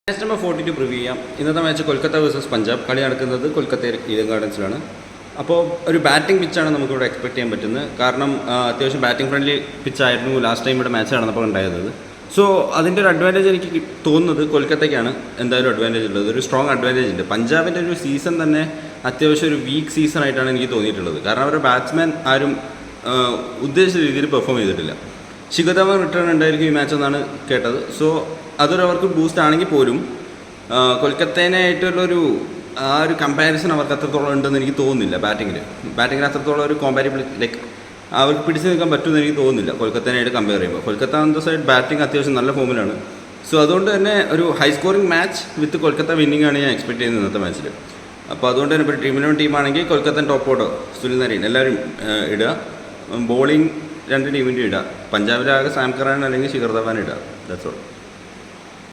Match number 42 preview ചെയ്യാം. ഇന്നത്തെ match Kolkata versus Punjab. കളി നടക്കുന്നത് കൊൽക്കത്ത ഈഡൻ ഗാർഡൻസിലാണ്. അപ്പോൾ ഒരു ബാറ്റിംഗ് പിച്ചാണ് നമുക്കിവിടെ എക്സ്പെക്ട് ചെയ്യാൻ പറ്റുന്നത്. കാരണം അത്യാവശ്യം ബാറ്റിംഗ് ഫ്രണ്ട്ലി പിച്ചായിരുന്നു ലാസ്റ്റ് ടൈം ഇവിടെ മാച്ച് നടന്നപ്പോൾ ഉണ്ടായിരുന്നത്. സോ അതിൻ്റെ ഒരു അഡ്വാൻറ്റേജ് എനിക്ക് തോന്നുന്നത് കൊൽക്കത്തയ്ക്കാണ് എന്തായാലും അഡ്വാൻറ്റേജ് ഉള്ളത്. ഒരു സ്ട്രോങ് അഡ്വാൻറ്റേജ് ഉണ്ട്. പഞ്ചാബിൻ്റെ ഒരു സീസൺ തന്നെ അത്യാവശ്യം ഒരു വീക്ക് സീസൺ ആയിട്ടാണ് എനിക്ക് തോന്നിയിട്ടുള്ളത്. കാരണം അവരുടെ ബാറ്റ്സ്മാൻ ആരും ഉദ്ദേശിച്ച രീതിയിൽ പെർഫോം ചെയ്തിട്ടില്ല. ശിഖർ ധവാൻ റിട്ടേൺ ഉണ്ടായിരിക്കും ഈ മാച്ച് എന്നാണ് കേട്ടത്. സോ അതൊരു അവർക്ക് ബൂസ്റ്റ് ആണെങ്കിൽ പോലും കൊൽക്കത്തേനായിട്ടുള്ളൊരു ആ ഒരു കമ്പാരിസൺ അവർക്ക് അത്രത്തോളം ഉണ്ടെന്ന് എനിക്ക് തോന്നുന്നില്ല. ബാറ്റിങ്ങിൽ അത്രത്തോളം ഒരു കോമ്പാരിബിലിറ്റി ലൈക്ക് അവർക്ക് പിടിച്ച് നിൽക്കാൻ പറ്റുമെന്ന് എനിക്ക് തോന്നുന്നില്ല കൊൽക്കത്തേനായിട്ട് കമ്പയർ ചെയ്യുമ്പോൾ. Kolkata on the side batting അത്യാവശ്യം നല്ല ഫോമിലാണ്. സോ അതുകൊണ്ട് തന്നെ ഒരു ഹൈ സ്കോറിംഗ് മാച്ച് വിത്ത് കൊൽക്കത്ത വിന്നിംഗ് ആണ് ഞാൻ എക്സ്പെക്ട് ചെയ്യുന്നത് ഇന്നത്തെ മാച്ചിൽ. അപ്പോൾ അതുകൊണ്ട് തന്നെ ഇപ്പോൾ ടീമിനോട് ടീമാണെങ്കിൽ കൊൽക്കത്തൻ ടോപ്പ് ഓർഡർ സുനിൽ നരീൻ എല്ലാവരും ഇടുക. ബോളിംഗ് രണ്ട് ടീമിൻ്റെ ഇടുക. പഞ്ചാബിലാകെ സാം കറാൻ അല്ലെങ്കിൽ ശിഖർ ധവാൻ ഇടുക. That's all.